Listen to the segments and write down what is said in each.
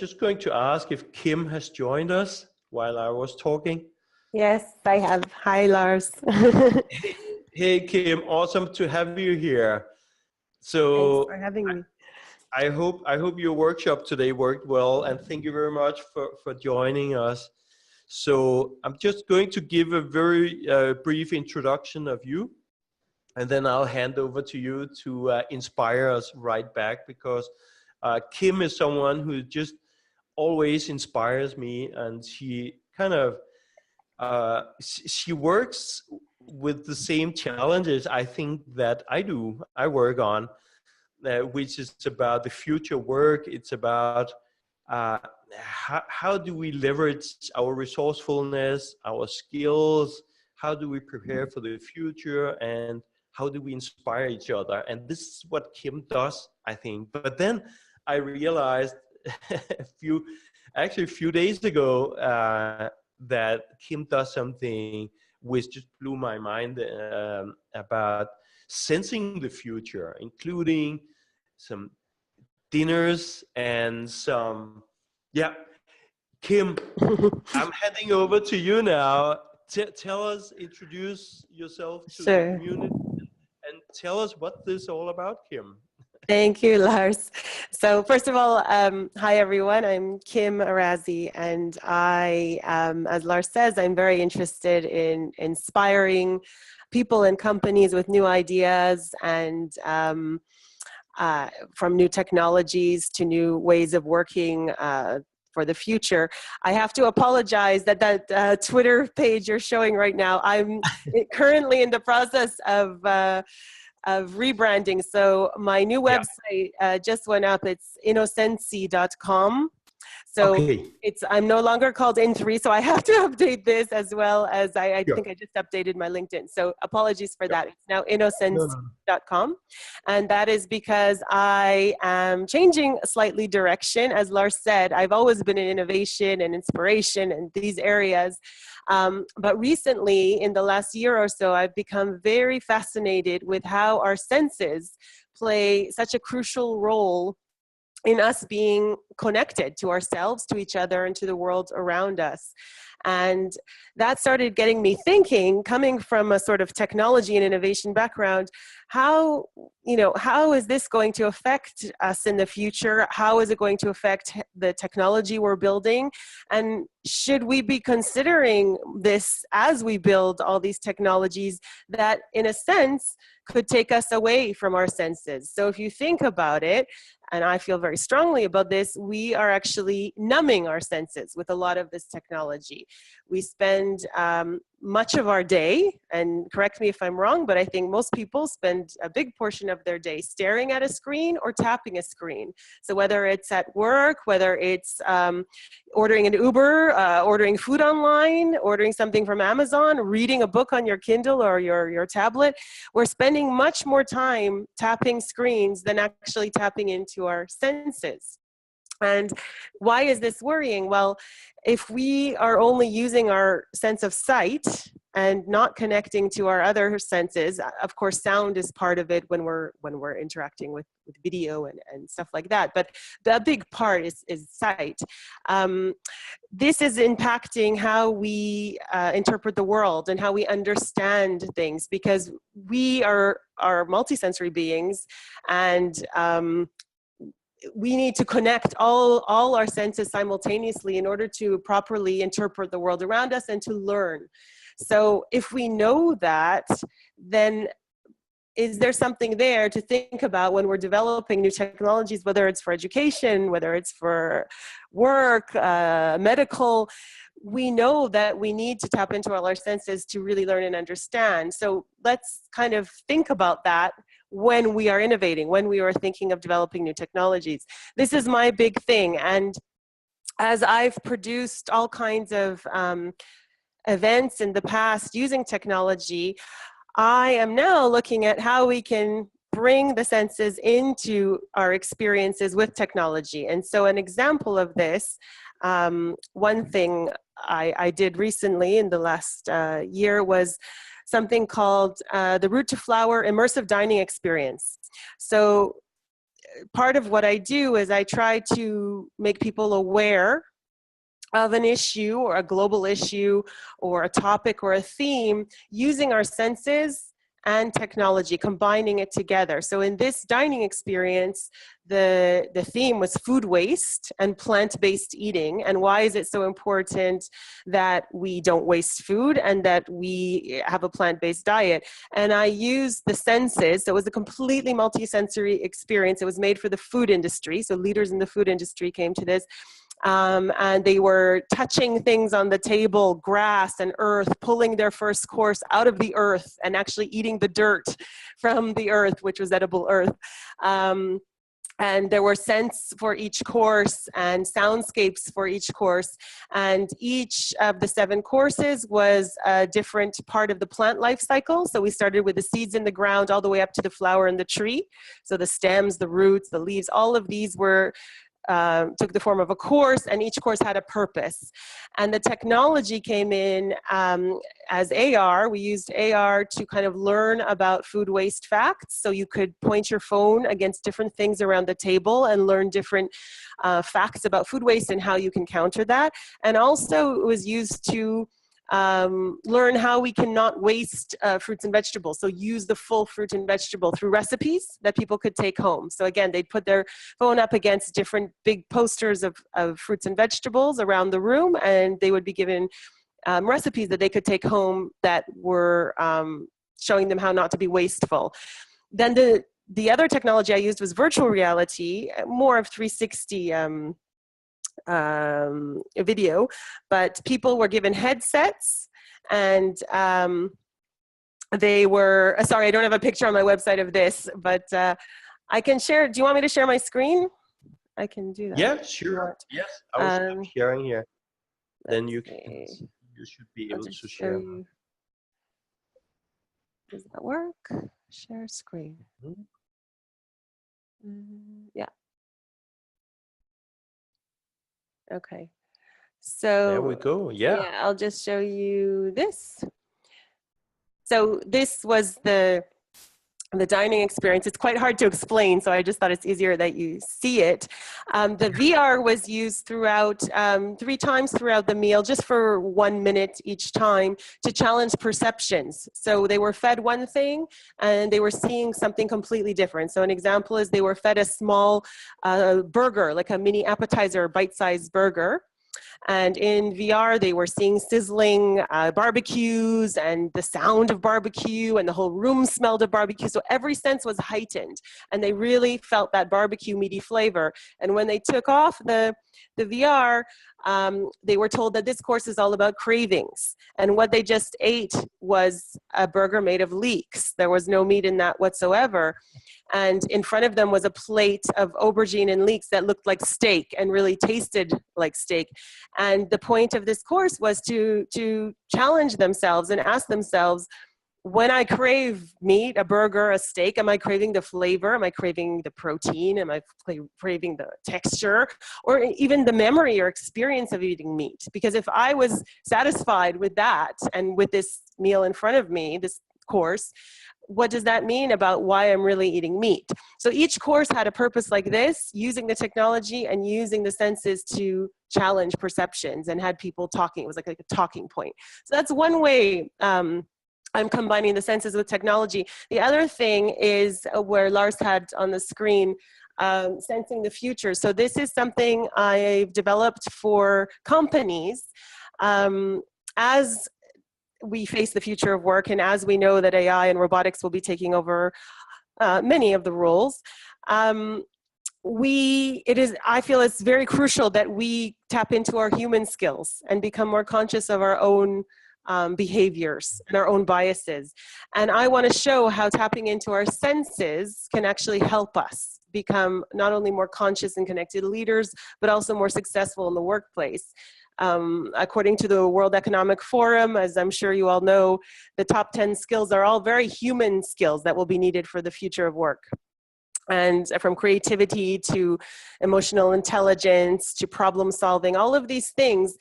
just going to ask if Kim has joined us while I was talking. Yes, I have. Hi, Lars. Hey, Kim, awesome to have you here. Thanks So for having me. I hope your workshop today worked well, and thank you very much for joining us. So I'm just going to give a very brief introduction of you, and then I'll hand over to you to inspire us right back, because Kim is someone who just always inspires me, and she kind of she works with the same challenges I think that I work on, which is about the future work. It's about how do we leverage our resourcefulness, our skills, how do we prepare for the future, and how do we inspire each other. And this is what Kim does, I think. But then I realized a few days ago that Kim does something which just blew my mind about sensing the future, including some dinners and some, yeah. Kim, I'm heading over to you now. Introduce yourself to the Sure. community, and tell us what this is all about, Kim. Thank you, Lars. So first of all, hi everyone, I'm Kim Arazi, and I, as Lars says, I'm very interested in inspiring people and companies with new ideas, and from new technologies to new ways of working for the future. I have to apologize that Twitter page you're showing right now, I'm currently in the process of rebranding. So my new website just went up. It's Innosensi.com. So I'm no longer called In3, so I have to update this, as well as I think I just updated my LinkedIn. So apologies for that. It's now Innosensi.com. And that is because I am changing slightly direction. As Lars said, I've always been in innovation and inspiration and these areas. But recently, in the last year or so, I've become very fascinated with how our senses play such a crucial role in us being connected to ourselves, to each other, and to the world around us. And that started getting me thinking, coming from a sort of technology and innovation background, how is this going to affect us in the future? How is it going to affect the technology we're building? And should we be considering this as we build all these technologies that, in a sense, could take us away from our senses? So if you think about it, and I feel very strongly about this, we are actually numbing our senses with a lot of this technology. We spend much of our day, and correct me if I'm wrong, but I think most people spend a big portion of their day staring at a screen or tapping a screen. So whether it's at work, whether it's ordering an Uber, ordering food online, ordering something from Amazon, reading a book on your Kindle or your tablet, we're spending much more time tapping screens than actually tapping into our senses. And why is this worrying? Well, if we are only using our sense of sight and not connecting to our other senses, of course, sound is part of it when we're interacting with video and stuff like that. But the big part is sight. This is impacting how we interpret the world and how we understand things, because we are multisensory beings, and we need to connect all our senses simultaneously in order to properly interpret the world around us and to learn. So if we know that, then is there something there to think about when we're developing new technologies, whether it's for education, whether it's for work, medical? We know that we need to tap into all our senses to really learn and understand. So let's kind of think about that when we are innovating, when we are thinking of developing new technologies. This is my big thing. And as I've produced all kinds of events in the past using technology, I am now looking at how we can bring the senses into our experiences with technology. And so an example of this, one thing I did recently in the last year was something called the Route to Flower Immersive Dining Experience. So part of what I do is I try to make people aware of an issue or a global issue or a topic or a theme using our senses and technology, combining it together. So in this dining experience, the theme was food waste and plant-based eating. And why is it so important that we don't waste food and that we have a plant-based diet? And I used the senses. So it was a completely multi-sensory experience. It was made for the food industry. So leaders in the food industry came to this. And they were touching things on the table, grass and earth, pulling their first course out of the earth and actually eating the dirt from the earth, which was edible earth. And there were scents for each course and soundscapes for each course. And each of the 7 courses was a different part of the plant life cycle. So we started with the seeds in the ground all the way up to the flower in the tree. So the stems, the roots, the leaves, all of these were took the form of a course, and each course had a purpose. And the technology came in as AR. We used AR to kind of learn about food waste facts. So you could point your phone against different things around the table and learn different facts about food waste and how you can counter that. And also it was used to learn how we cannot waste fruits and vegetables. So use the full fruit and vegetable through recipes that people could take home. So again, they'd put their phone up against different big posters of fruits and vegetables around the room, and they would be given recipes that they could take home that were showing them how not to be wasteful. Then the other technology I used was virtual reality, more of 360 video, but people were given headsets, and they were, sorry, I don't have a picture on my website of this, but I can share. Do you want me to share my screen? I can do that. Yeah, sure. Yes, I'm sharing here. Then you should be able to share. Does that work? Share screen. Yeah. Okay, so there we go. Yeah, I'll just show you this. So this was the dining experience. It's quite hard to explain, so I just thought it's easier that you see it. The VR was used throughout 3 times throughout the meal, just for 1 minute each time, to challenge perceptions. So they were fed one thing and they were seeing something completely different. So an example is they were fed a small burger, like a mini appetizer, bite-sized burger. And in VR, they were seeing sizzling barbecues and the sound of barbecue, and the whole room smelled of barbecue. So every sense was heightened, and they really felt that barbecue meaty flavor. And when they took off the VR, they were told that this course is all about cravings. And what they just ate was a burger made of leeks. There was no meat in that whatsoever. And in front of them was a plate of aubergine and leeks that looked like steak and really tasted like steak. And the point of this course was to challenge themselves and ask themselves, when I crave meat, a burger, a steak, am I craving the flavor? Am I craving the protein? Am I craving the texture? Or even the memory or experience of eating meat? Because if I was satisfied with that and with this meal in front of me, this course, what does that mean about why I'm really eating meat? So each course had a purpose like this, using the technology and using the senses to challenge perceptions, and had people talking. It was like a talking point. So that's one way I'm combining the senses with technology. The other thing is where Lars had on the screen, sensing the future. So this is something I've developed for companies. As we face the future of work, and as we know that AI and robotics will be taking over many of the roles, I feel it's very crucial that we tap into our human skills and become more conscious of our own behaviors and our own biases. And I want to show how tapping into our senses can actually help us become not only more conscious and connected leaders, but also more successful in the workplace. According to the World Economic Forum, as I'm sure you all know, the top 10 skills are all very human skills that will be needed for the future of work. And from creativity to emotional intelligence to problem solving, all of these things,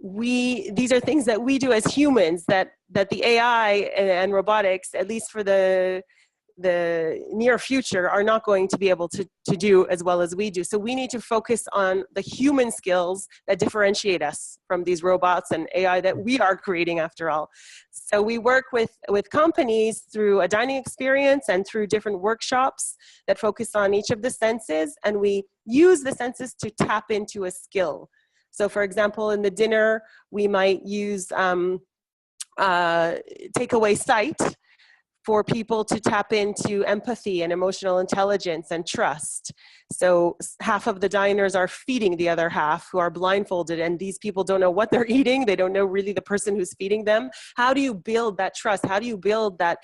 these are things that we do as humans that the AI and robotics, at least for the the near future are not going to be able to do as well as we do. So we need to focus on the human skills that differentiate us from these robots and AI that we are creating after all. So we work with companies through a dining experience and through different workshops that focus on each of the senses, and we use the senses to tap into a skill. So for example, in the dinner, we might use takeaway sight for people to tap into empathy and emotional intelligence and trust. So half of the diners are feeding the other half who are blindfolded, and these people don't know what they're eating. They don't know really the person who's feeding them. How do you build that trust? How do you build that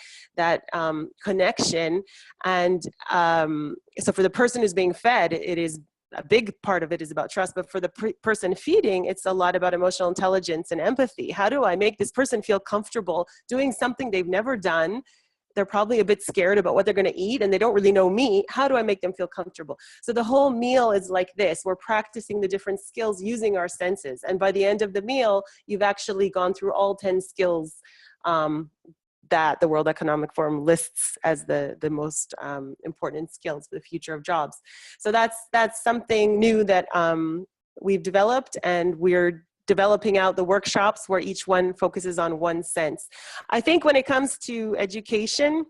connection? And so for the person who's being fed, it is a big part of it is about trust, but for the person feeding, it's a lot about emotional intelligence and empathy. How do I make this person feel comfortable doing something they've never done? They're probably a bit scared about what they're going to eat, and they don't really know me. How do I make them feel comfortable? So the whole meal is like this. We're practicing the different skills using our senses. And by the end of the meal, you've actually gone through all 10 skills that the World Economic Forum lists as the most important skills for the future of jobs. So that's something new that we've developed, and we're developing out the workshops where each one focuses on one sense. I think when it comes to education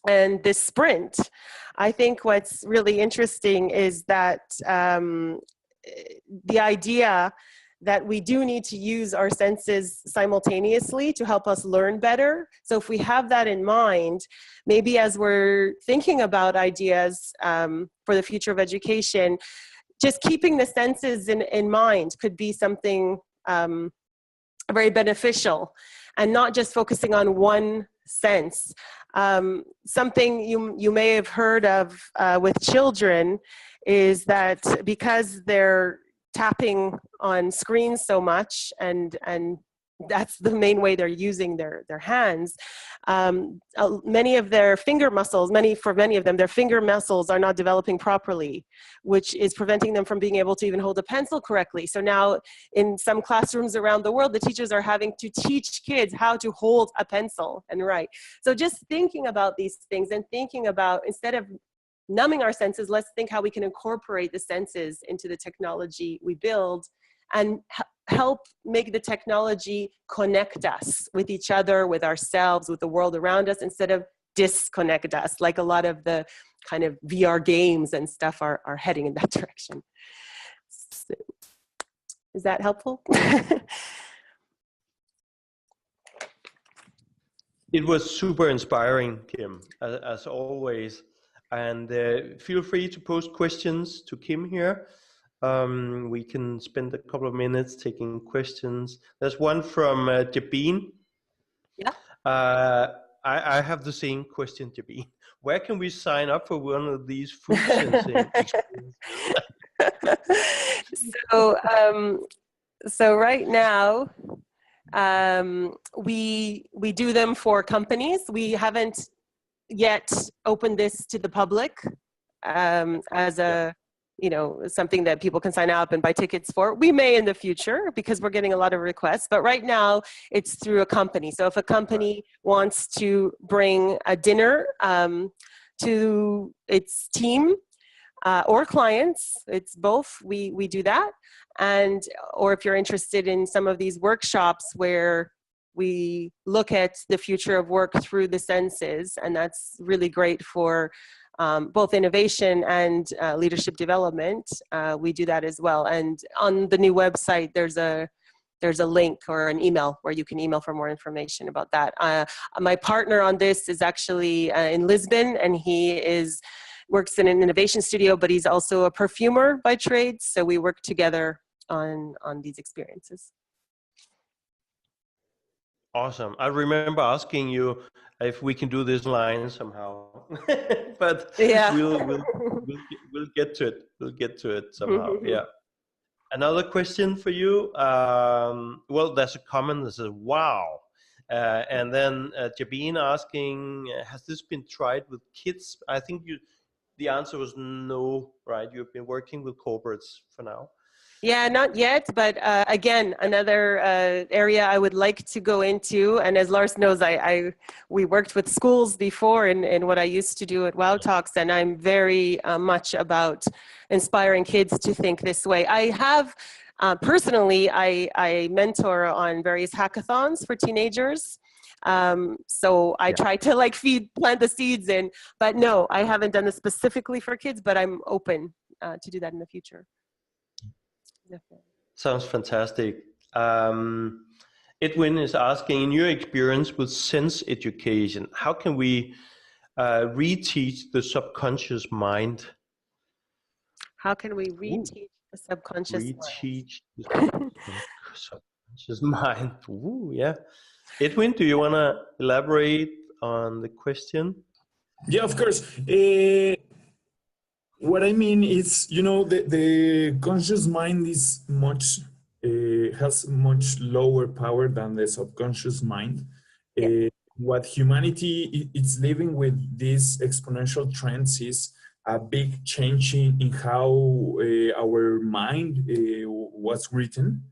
and this sprint, I think what's really interesting is that the idea that we do need to use our senses simultaneously to help us learn better. So if we have that in mind, maybe as we're thinking about ideas for the future of education, just keeping the senses in mind could be something very beneficial, and not just focusing on one sense. Something you may have heard of with children is that because they're tapping on screens so much, and that's the main way they're using their hands. Many of their finger muscles, for many of them, their finger muscles are not developing properly, which is preventing them from being able to even hold a pencil correctly. So now in some classrooms around the world, the teachers are having to teach kids how to hold a pencil and write. So just thinking about these things, and thinking about, instead of numbing our senses, let's think how we can incorporate the senses into the technology we build, and help make the technology connect us with each other, with ourselves, with the world around us, instead of disconnect us, like a lot of the kind of VR games and stuff are heading in that direction. So, is that helpful? It was super inspiring, Kim, as always. And feel free to post questions to Kim here. We can spend a couple of minutes taking questions. There's one from Jabin. Yeah. I have the same question, Jabin. Where can we sign up for one of these food sensing experiences? So right now, we do them for companies. We haven't yet opened this to the public as a, something that people can sign up and buy tickets for. We may in the future, because we're getting a lot of requests, but right now it's through a company. So if a company wants to bring a dinner to its team or clients, it's both, we do that. And, or if you're interested in some of these workshops where we look at the future of work through the senses, and that's really great for both innovation and leadership development. We do that as well. And on the new website, there's a link or an email where you can email for more information about that. My partner on this is actually in Lisbon, and he works in an innovation studio, but he's also a perfumer by trade. So we work together on these experiences. Awesome. I remember asking you if we can do this line somehow, but yeah. we'll get to it. We'll get to it somehow. Yeah. Another question for you. Well, there's a comment that says, "Wow," and then Jabin asking, "Has this been tried with kids?" I think the answer was no. Right? You've been working with corporates for now. Yeah, not yet, but again, another area I would like to go into. And as Lars knows, we worked with schools before in what I used to do at Wow Talks, and I'm very much about inspiring kids to think this way. I have personally, I mentor on various hackathons for teenagers. So I try to like plant the seeds in, but no, I haven't done this specifically for kids, but I'm open to do that in the future. Definitely. Sounds fantastic. Edwin is asking, in your experience with sense education, how can we reteach the subconscious mind? How can we reteach the subconscious Reteach mind? the subconscious mind. Ooh, yeah. Edwin, do you want to elaborate on the question? Yeah, of course. What I mean is, the conscious mind is has much lower power than the subconscious mind. Yeah. What humanity is living with these exponential trends is a big change in how our mind was written.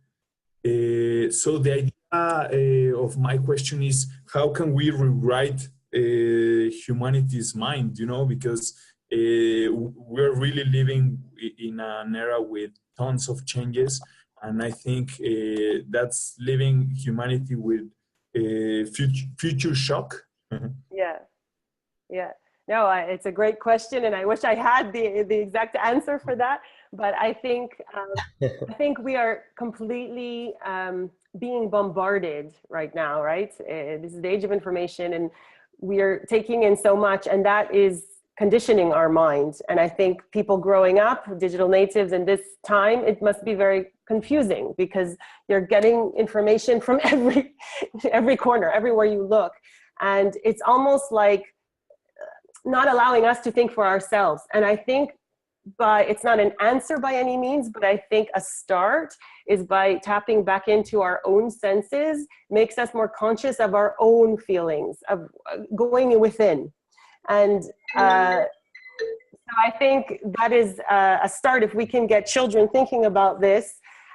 So the idea of my question is, how can we rewrite humanity's mind, because we're really living in an era with tons of changes, and I think that's leaving humanity with future shock. Yeah. No, it's a great question, and I wish I had the exact answer for that. But I think we are completely being bombarded right now. Right, this is the age of information, and we are taking in so much, and that is conditioning our minds. And I think people growing up, digital natives in this time, it must be very confusing because you're getting information from every corner, everywhere you look, and it's almost like not allowing us to think for ourselves. And I think it's not an answer by any means, but I think a start is by tapping back into our own senses, makes us more conscious of our own feelings, of going within. And so I think that is a start. If we can get children thinking about this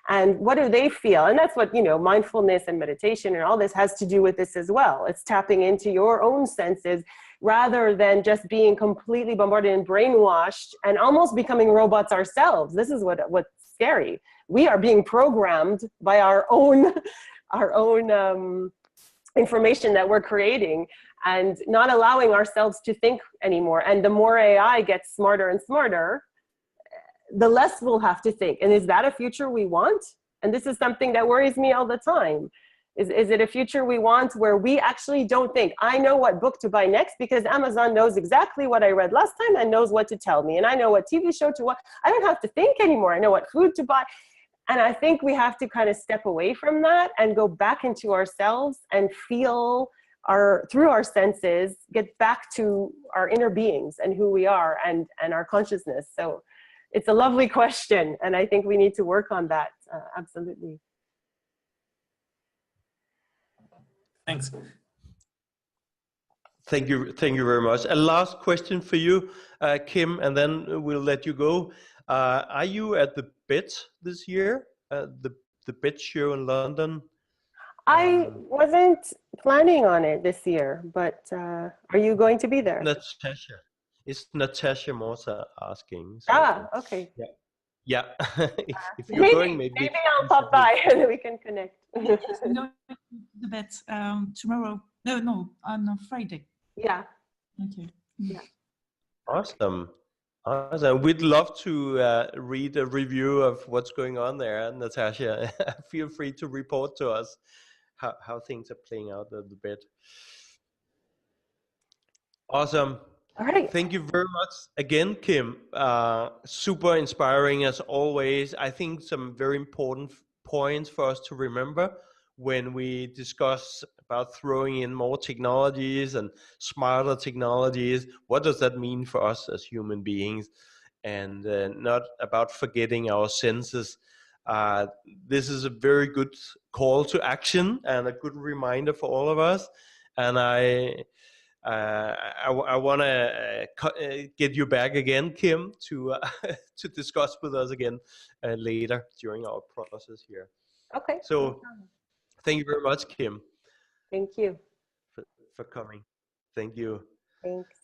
and what do they feel? And that's what, mindfulness and meditation and all this has to do with this as well. It's tapping into your own senses rather than just being completely bombarded and brainwashed and almost becoming robots ourselves. This is what's scary. We are being programmed by our own information that we're creating and not allowing ourselves to think anymore. And the more AI gets smarter and smarter, the less we'll have to think. And is that a future we want? And this is something that worries me all the time. Is it a future we want where we actually don't think, I know what book to buy next because Amazon knows exactly what I read last time and knows what to tell me. And I know what TV show to watch. I don't have to think anymore. I know what food to buy. And I think we have to kind of step away from that and go back into ourselves and feel through our senses, get back to our inner beings and who we are and our consciousness. So it's a lovely question. And I think we need to work on that. Absolutely. Thanks. Thank you very much. A last question for you, Kim, and then we'll let you go. Are you at the BET this year? The BET show in London? I wasn't planning on it this year, but are you going to be there? Natasha. It's Natasha Morsa asking. So, okay. Yeah. if you're going, maybe I'll pop by and we can connect. No, the BET tomorrow. No, on Friday. Yeah. Okay. Yeah. Awesome. We'd love to read a review of what's going on there, Natasha. Feel free to report to us how things are playing out at the BET. Awesome. All right. Thank you very much again, Kim. Super inspiring as always. I think some very important points for us to remember when we discuss about throwing in more technologies and smarter technologies. What does that mean for us as human beings? And not about forgetting our senses. This is a very good call to action and a good reminder for all of us. And I want to get you back again, Kim, to to discuss with us again later during our process here. Okay. So thank you very much, Kim, Thank you. for coming. Thank you. Thanks.